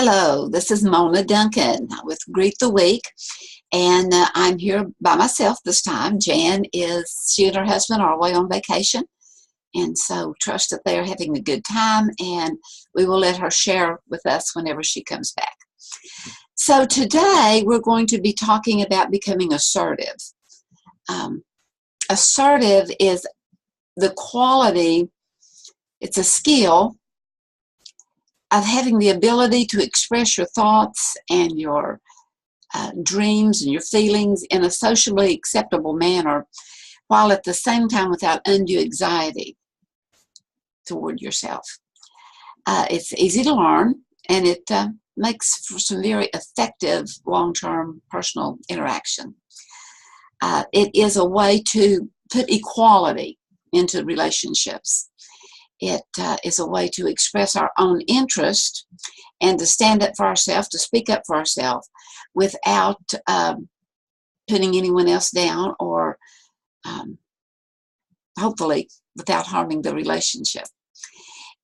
Hello, this is Mona Duncan with Greet the Week, and I'm here by myself this time. She and her husband are away on vacation, and so trust that they are having a good time, and we will let her share with us whenever she comes back. So today we're going to be talking about becoming assertive. Assertive is the quality, it's a skill of having the ability to express your thoughts and your dreams and your feelings in a socially acceptable manner, while at the same time without undue anxiety toward yourself. It's easy to learn, and it makes for some very effective long-term personal interaction. It is a way to put equality into relationships. It is a way to express our own interest and to stand up for ourselves, to speak up for ourselves without putting anyone else down or hopefully without harming the relationship.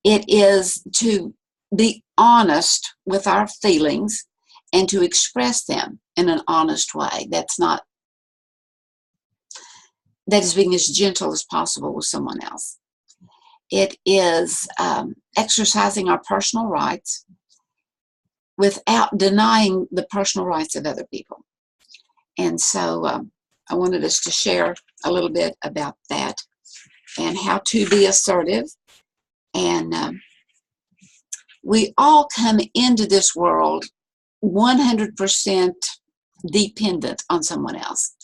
It is to be honest with our feelings and to express them in an honest way. That is being as gentle as possible with someone else. It is exercising our personal rights without denying the personal rights of other people. And so I wanted us to share a little bit about that and how to be assertive. And we all come into this world 100% dependent on someone else.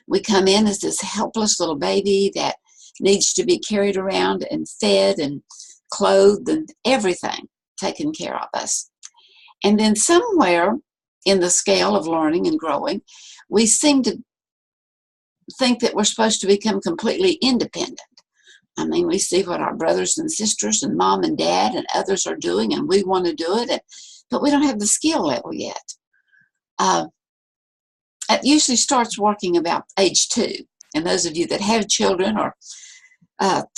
We come in as this helpless little baby that needs to be carried around and fed and clothed and everything taken care of us. And then somewhere in the scale of learning and growing, we seem to think that we're supposed to become completely independent. I mean, we see what our brothers and sisters and mom and dad and others are doing, and we want to do it, but we don't have the skill level yet. It usually starts working about age 2. And those of you that have children or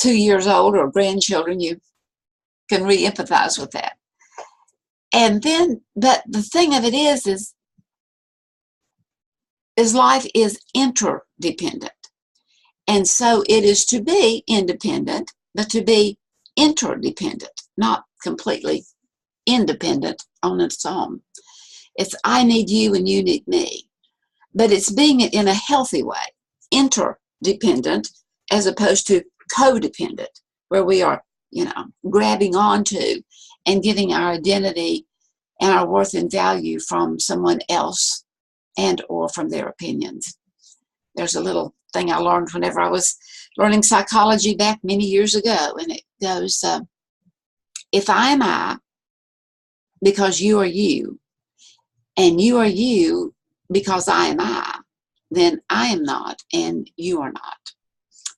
2 years old or grandchildren, you can re-empathize with that. And then, but the thing of it is life is interdependent. And so it is to be independent, but to be interdependent, not completely independent on its own. It's I need you and you need me. But it's being it in a healthy way, interdependent, as opposed to codependent, where we are, grabbing onto and getting our identity and our worth and value from someone else and or from their opinions. There's a little thing I learned whenever I was learning psychology back many years ago, and it goes, if I am I, because you are you, and you are you because I am I, then I am not and you are not.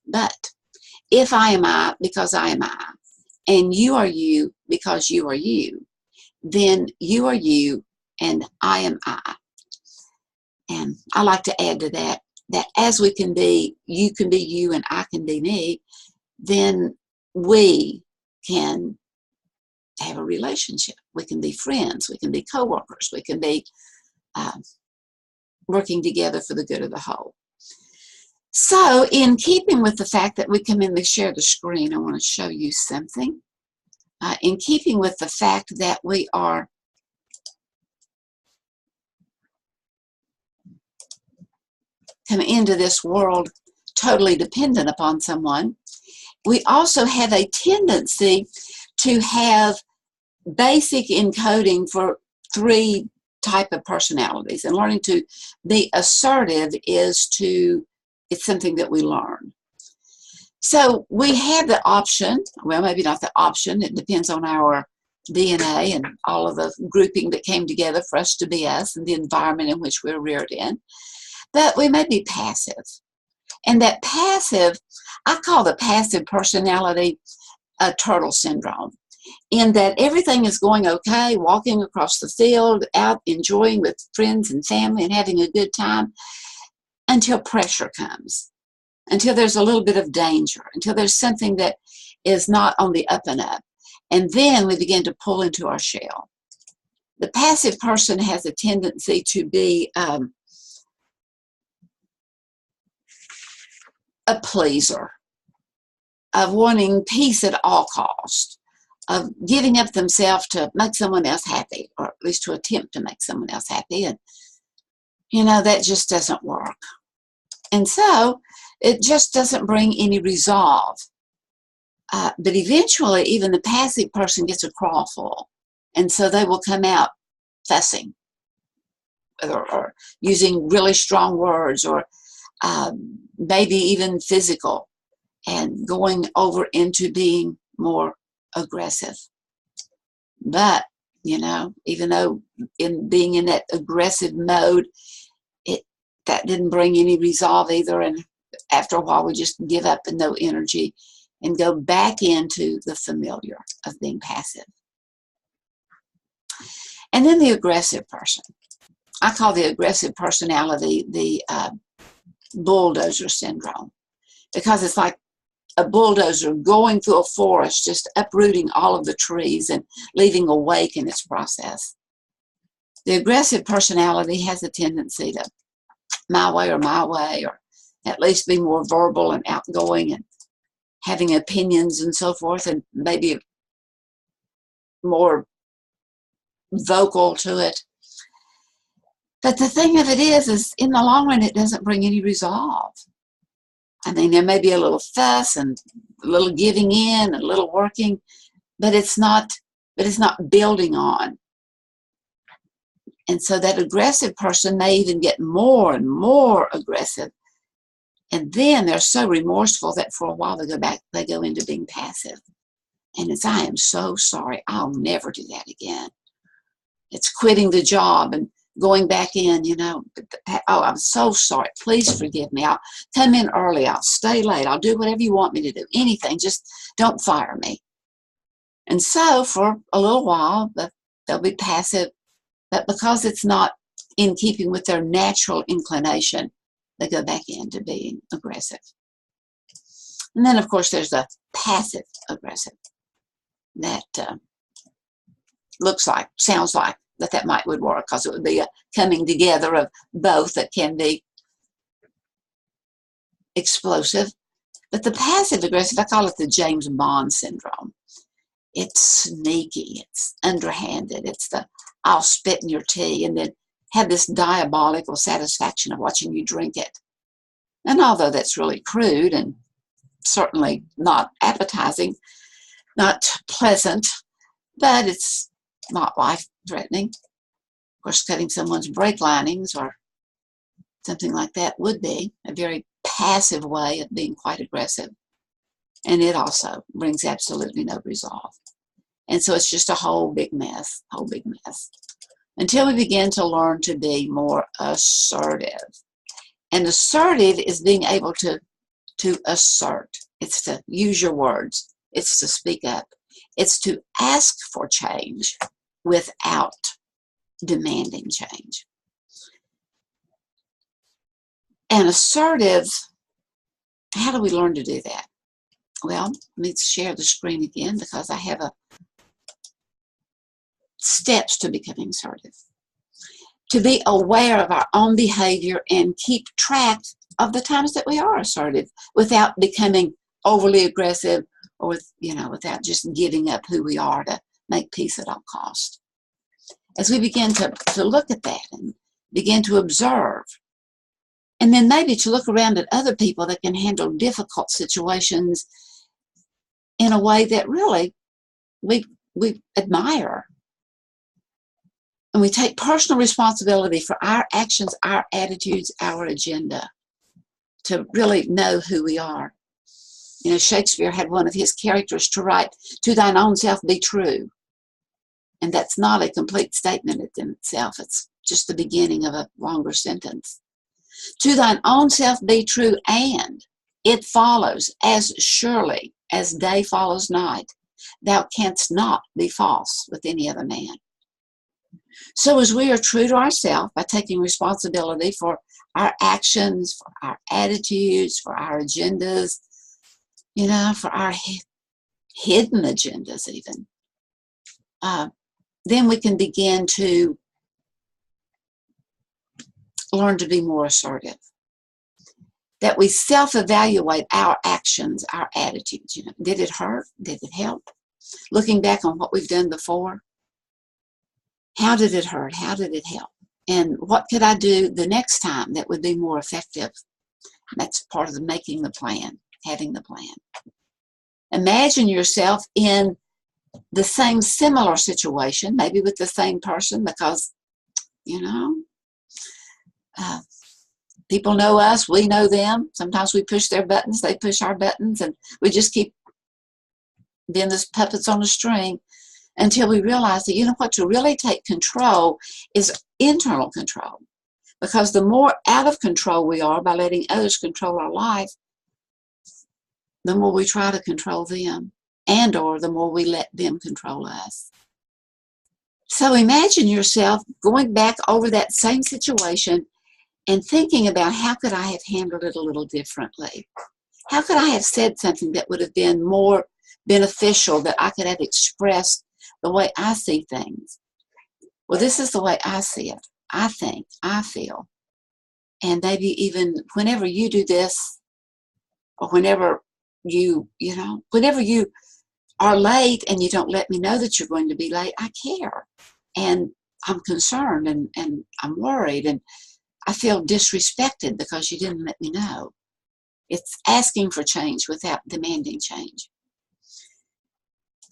But if I am I because I am I, and you are you because you are you, then you are you and I am I. And I like to add to that as we can be, you can be you and I can be me, then we can have a relationship. We can be friends. We can be co-workers. We can be working together for the good of the whole. So in keeping with the fact that we come in to share the screen, I want to show you something. In keeping with the fact that we are coming into this world totally dependent upon someone, we also have a tendency to have basic encoding for 3 type of personalities. And learning to be assertive it's something that we learn. So we have the option, well, maybe not the option, it depends on our DNA and all of the grouping that came together for us to be us and the environment in which we're reared in. But we may be passive. And that passive, I call the passive personality a turtle syndrome, in that everything is going okay, walking across the field, out enjoying with friends and family and having a good time, until pressure comes, until there's a little bit of danger, until there's something that is not on the up and up. And then we begin to pull into our shell. The passive person has a tendency to be a pleaser, of wanting peace at all costs, of giving up themselves to make someone else happy, or at least to attempt to make someone else happy. And, that just doesn't work. And so it just doesn't bring any resolve. But eventually, even the passive person gets a crawl full. And so they will come out fussing, or using really strong words, or maybe even physical, and going over into being more aggressive. But, even though being in that aggressive mode, that didn't bring any resolve either. And after a while, we just give up and no energy and go back into the familiar of being passive. And then the aggressive person. I call the aggressive personality the bulldozer syndrome, because it's like a bulldozer going through a forest, just uprooting all of the trees and leaving a wake in its process. The aggressive personality has a tendency to my way, or at least be more verbal and outgoing and having opinions and so forth, and maybe more vocal to it. But the thing of it is in the long run, it doesn't bring any resolve. I mean, there may be a little fuss and a little giving in, a little working, but it's not building on. And so that aggressive person may even get more and more aggressive. And then they're so remorseful that for a while they go into being passive. And I am so sorry, I'll never do that again. It's quitting the job and going back in, oh, I'm so sorry, please forgive me. I'll come in early, I'll stay late, I'll do whatever you want me to do, anything, just don't fire me. And so for a little while, they'll be passive, but because it's not in keeping with their natural inclination, they go back into being aggressive. And then, of course, there's the passive aggressive that sounds like that would work, because it would be a coming together of both that can be explosive. But the passive aggressive, I call it the James Bond syndrome. It's sneaky, it's underhanded, it's the I'll spit in your tea and then have this diabolical satisfaction of watching you drink it. And although that's really crude and certainly not appetizing, not pleasant, but it's not life-threatening. Of course, cutting someone's brake linings or something like that would be a very passive way of being quite aggressive. And it also brings absolutely no resolve. And so it's just a whole big mess, until we begin to learn to be more assertive. And assertive is being able to assert. It's to use your words. It's to speak up. It's to ask for change without demanding change. And assertive, how do we learn to do that? Well, let me share the screen again, because I have steps to becoming assertive. To be aware of our own behavior and keep track of the times that we are assertive without becoming overly aggressive, or without just giving up who we are to make peace at all costs. As we begin to look at that and begin to observe, and then maybe to look around at other people that can handle difficult situations in a way that really we admire. And we take personal responsibility for our actions, our attitudes, our agenda, to really know who we are. Shakespeare had one of his characters to write, "To thine own self be true." And that's not a complete statement in itself. It's just the beginning of a longer sentence. To thine own self be true, and it follows as surely as day follows night. Thou canst not be false with any other man. So as we are true to ourselves by taking responsibility for our actions, for our attitudes, for our agendas, for our hidden agendas even, then we can begin to learn to be more assertive. That we self-evaluate our actions, our attitudes. You know, did it hurt? Did it help? Looking back on what we've done before, how did it hurt? How did it help? And what could I do the next time that would be more effective? That's part of the making the plan, having the plan. Imagine yourself in the same similar situation, maybe with the same person, because, you know, people know us, we know them. Sometimes we push their buttons, they push our buttons, and we just keep being this puppets on a string until we realize that, you know what, to really take control is internal control. Because the more out of control we are by letting others control our life, the more we try to control them, and or the more we let them control us. So imagine yourself going back over that same situation and thinking about how could I have handled it a little differently? How could I have said something that would have been more beneficial, that I could have expressed the way I see things? Well, this is the way I see it. I think, I feel. And maybe even whenever you do this, or whenever whenever you are late and you don't let me know that you're going to be late, I care. And I'm concerned and I'm worried and I feel disrespected because you didn't let me know. It's asking for change without demanding change.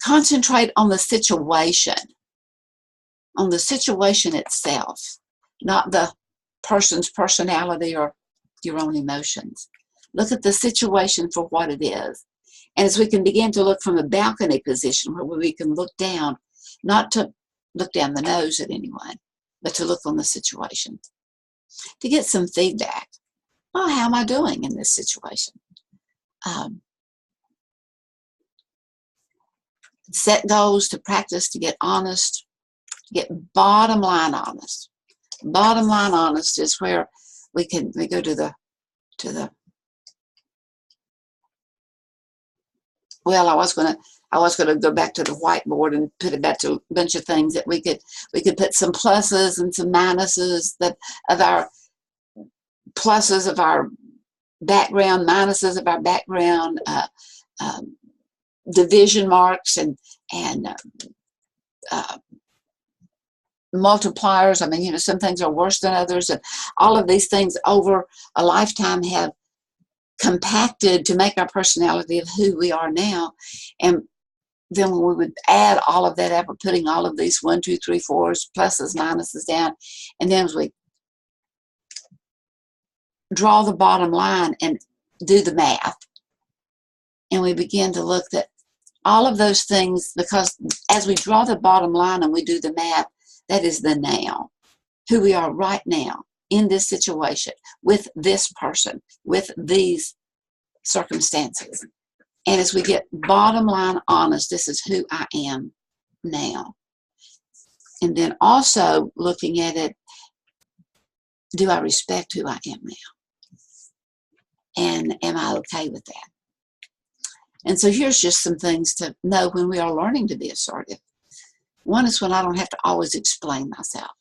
Concentrate on the situation itself, not the person's personality or your own emotions. Look at the situation for what it is. And as we can begin to look from a balcony position where we can look down, not to look down the nose at anyone, but to look on the situation, to get some feedback. Oh, how am I doing in this situation? Set goals to practice, to get honest, to get bottom line honest. Bottom line honest is where we go to the well, I was gonna go back to the whiteboard and put it back to a bunch of things that we could put some pluses and some minuses of our pluses of our background, minuses of our background, division marks and multipliers. I mean, some things are worse than others, and all of these things over a lifetime have compacted to make our personality of who we are now. And then when we would add all of that up, we're putting all of these 1, 2, 3, 4s, pluses, minuses down, and then as we draw the bottom line and do the math, and we begin to look at all of those things, because as we draw the bottom line and we do the math, that is the now, who we are right now in this situation, with this person, with these circumstances. And as we get bottom line honest, this is who I am now. And then also looking at it, do I respect who I am now? And am I okay with that? And so here's just some things to know when we are learning to be assertive. One is when I don't have to always explain myself.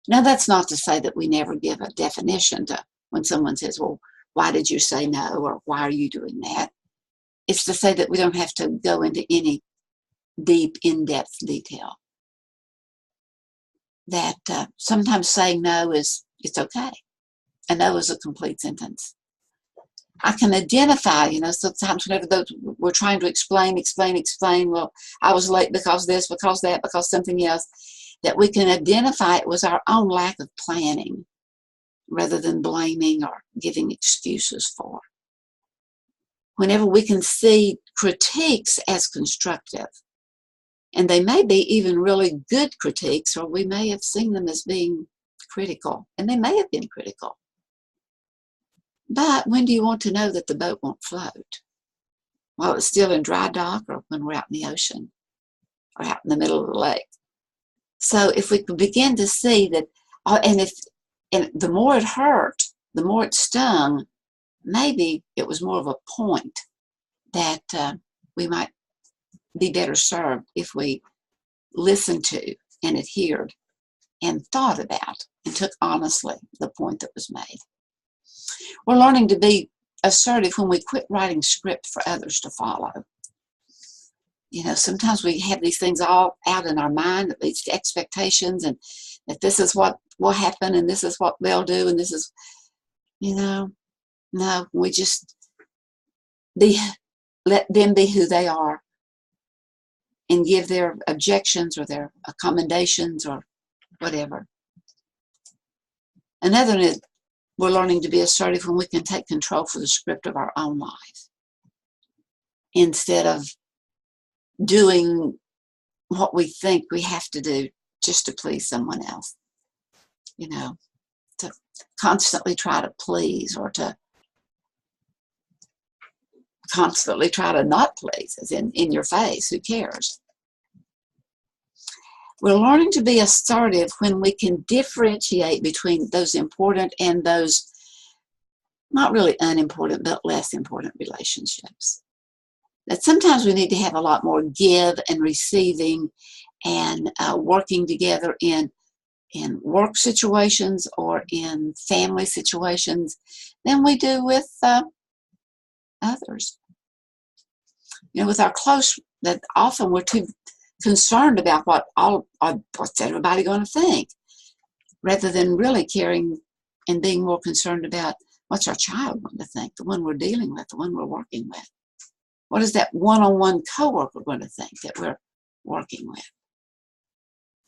Now, that's not to say that we never give a definition to when someone says, well, why did you say no? Or why are you doing that? It's to say that we don't have to go into any deep, in-depth detail. That sometimes saying no it's okay. A no is a complete sentence. I can identify, sometimes whenever we're trying to explain, well, I was late because this, because that, because something else, that we can identify it was our own lack of planning rather than blaming or giving excuses for. Whenever we can see critiques as constructive, and they may be even really good critiques, or we may have seen them as being critical, and they may have been critical. But when do you want to know that the boat won't float? While it's still in dry dock, or when we're out in the ocean, or out in the middle of the lake? So if we could begin to see that, and the more it hurt, the more it stung, maybe it was more of a point that we might be better served if we listen to and adhered and thought about and took honestly the point that was made. We're learning to be assertive when we quit writing script for others to follow. Sometimes we have these things all out in our mind that leads to expectations, and that this is what will happen and this is what they'll do, and this is, no, we just let them be who they are and give their objections or their accommodations or whatever. Another is we're learning to be assertive when we can take control for the script of our own life instead of doing what we think we have to do just to please someone else. To constantly try to please or to constantly try to not please, as in your face, who cares? We're learning to be assertive when we can differentiate between those important and those not really unimportant, but less important relationships. That sometimes we need to have a lot more give and receiving and working together in work situations or in family situations than we do with others. With our close, that often we're too concerned about what's everybody going to think, rather than really caring and being more concerned about what's our child going to think, the one we're dealing with, the one we're working with. What is that one-on-one coworker going to think that we're working with?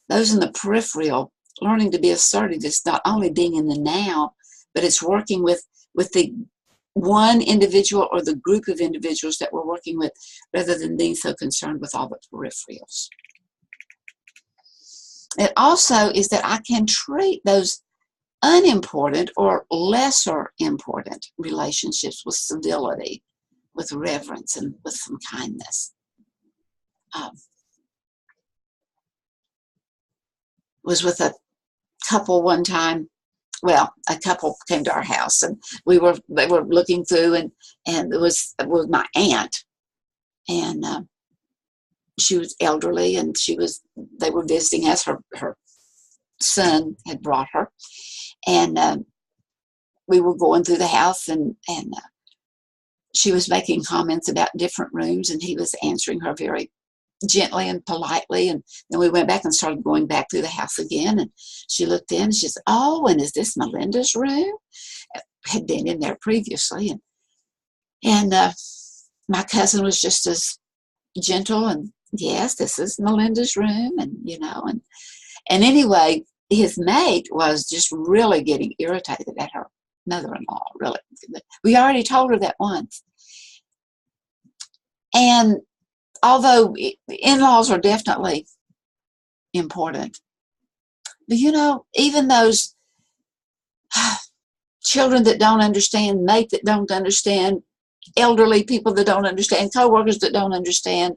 Those in the peripheral, learning to be assertive is not only being in the now, but it's working with the one individual or the group of individuals that we're working with, rather than being so concerned with all the peripherals. It also is that I can treat those unimportant or lesser important relationships with civility, with reverence, and with some kindness. Was with a couple one time. Well, a couple came to our house, and they were looking through, and it was my aunt, and she was elderly, and they were visiting us. Her son had brought her, and we were going through the house, and she was making comments about different rooms, and he was answering her very gently and politely. And then we went back and started going back through the house again, and she looked in and she said, "Oh, and is this Melinda's room?" Had been in there previously, and my cousin was just as gentle, and yes, this is Melinda's room, and and anyway, his mate was just really getting irritated at her mother-in-law. Really, we already told her that once, and although in-laws are definitely important, but even those children that don't understand, mate that don't understand, elderly people that don't understand, co-workers that don't understand,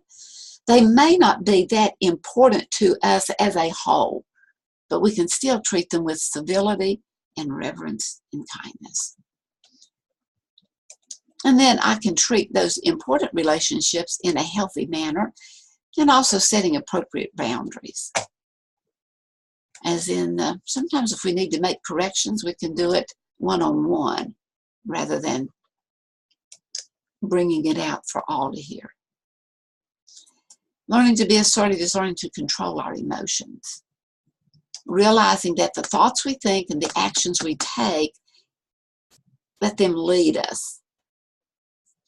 they may not be that important to us as a whole, but we can still treat them with civility and reverence and kindness. And then I can treat those important relationships in a healthy manner, and also setting appropriate boundaries. As in, sometimes if we need to make corrections, we can do it one-on-one rather than bringing it out for all to hear. Learning to be assertive is learning to control our emotions. Realizing that the thoughts we think and the actions we take, let them lead us,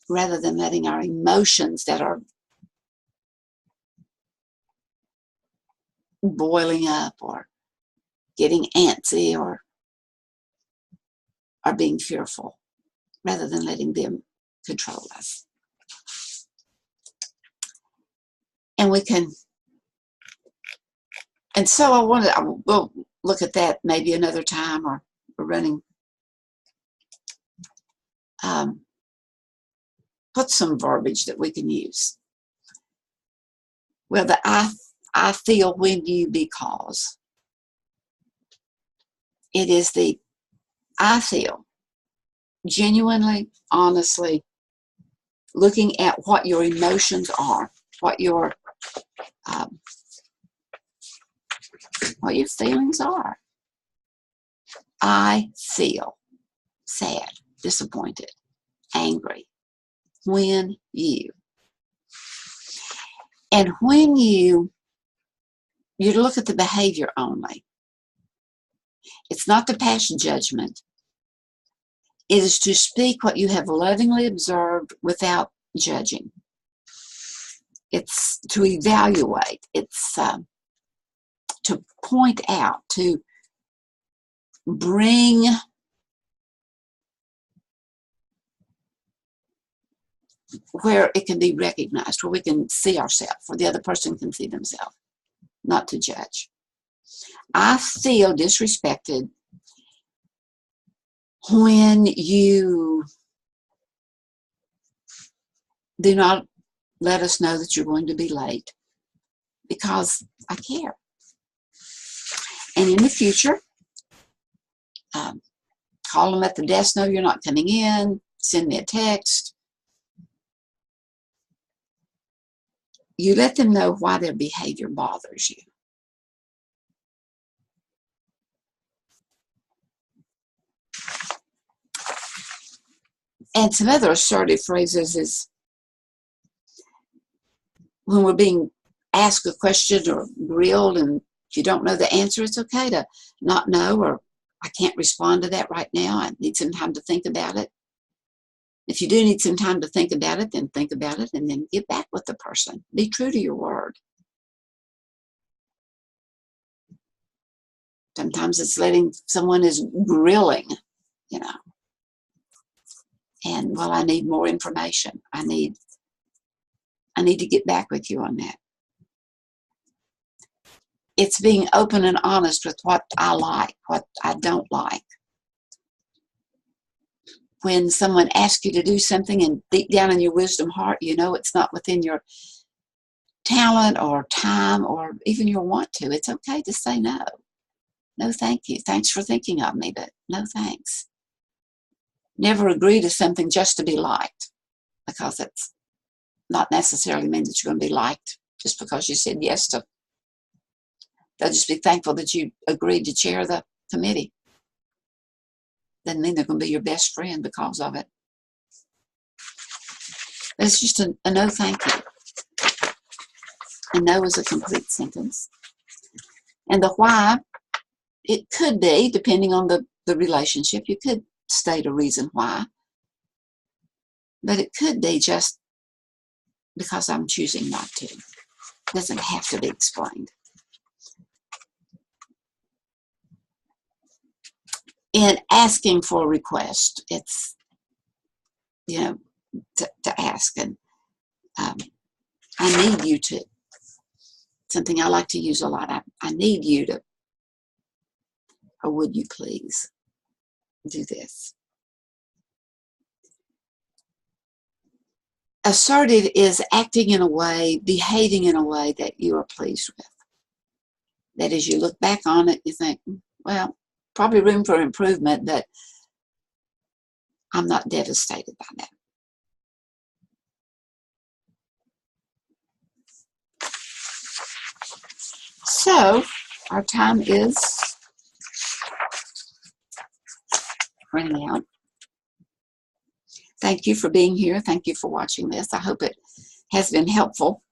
rather than letting our emotions that are boiling up or getting antsy or being fearful, rather than letting them control us. And so we'll look at that maybe another time, or we're running. Put some verbiage that we can use. Well, the I feel when you because. It is the I feel, genuinely, honestly, looking at what your emotions are, what your what your feelings are. I feel sad, disappointed, angry when you. And when you look at the behavior only. It's not to pass judgment. It is to speak what you have lovingly observed without judging. It's to evaluate. It's to point out, to bring where it can be recognized, where we can see ourselves, where the other person can see themselves, not to judge. I feel disrespected when you do not let us know that you're going to be late, because I care. And in the future, call them at the desk, know you're not coming in, send me a text. You let them know why their behavior bothers you. And some other assertive phrases is when we're being asked a question or grilled and if you don't know the answer, it's okay to not know, or I can't respond to that right now. I need some time to think about it. If you do need some time to think about it, then think about it and then get back with the person. Be true to your word. Sometimes it's letting someone is grilling, you know. And, well, I need more information. I need to get back with you on that. It's being open and honest with what I like, what I don't like. When someone asks you to do something and deep down in your wisdom heart, you know it's not within your talent or time or even your want to, it's okay to say no. No, thank you. Thanks for thinking of me, but no thanks. Never agree to something just to be liked, because it's not necessarily mean that you're going to be liked just because you said yes to. They'll just be thankful that you agreed to chair the committee. Doesn't mean they're going to be your best friend because of it. But it's just a no thank you. A no is a complete sentence. And the why, it could be, depending on the relationship, you could state a reason why. But it could be just because I'm choosing not to. It doesn't have to be explained. In asking for a request, it's, to ask, and I need you to, something I like to use a lot, I need you to, or would you please do this? Assertive is acting in a way, behaving in a way that you are pleased with. That as you look back on it, you think, well, probably room for improvement, but I'm not devastated by that. So, our time is running out. Thank you for being here. Thank you for watching this. I hope it has been helpful.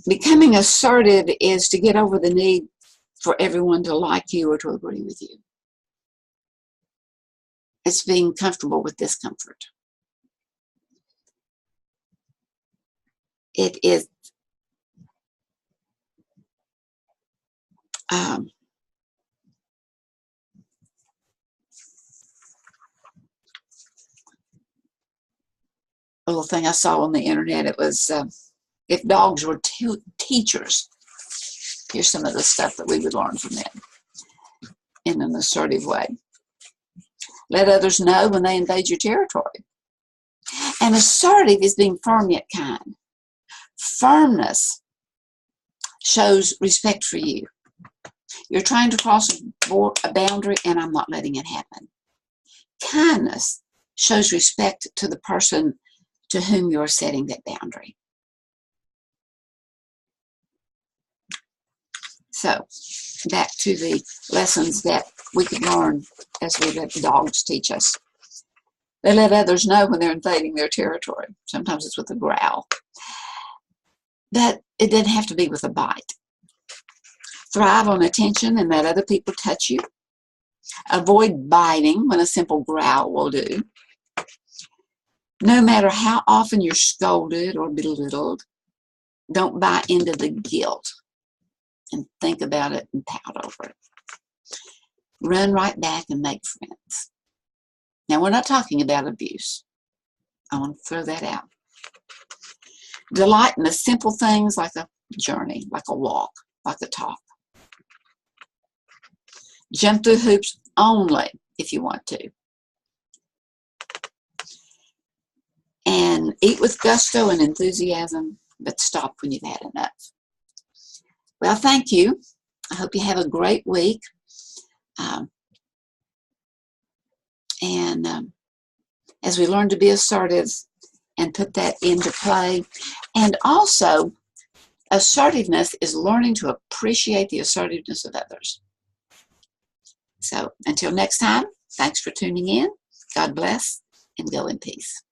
Becoming assertive is to get over the need for everyone to like you or to agree with you. It's being comfortable with discomfort. It is a little thing I saw on the internet. It was, if dogs were teachers, here's some of the stuff that we would learn from them in an assertive way. Let others know when they invade your territory. And assertive is being firm yet kind. Firmness shows respect for you. You're trying to cross a boundary and I'm not letting it happen. Kindness shows respect to the person to whom you're setting that boundary. So, back to the lessons that we could learn as we let the dogs teach us. They let others know when they're invading their territory. Sometimes it's with a growl. But it doesn't have to be with a bite. Thrive on attention and let other people touch you. Avoid biting when a simple growl will do. No matter how often you're scolded or belittled, don't buy into the guilt and think about it and pout over it. Run right back and make friends. Now, we're not talking about abuse. I want to throw that out. Delight in the simple things like a journey, like a walk, like a talk. Jump through hoops only if you want to. And eat with gusto and enthusiasm, but stop when you've had enough. Well, thank you. I hope you have a great week. As we learn to be assertive and put that into play. And also, assertiveness is learning to appreciate the assertiveness of others. So until next time, thanks for tuning in. God bless and go in peace.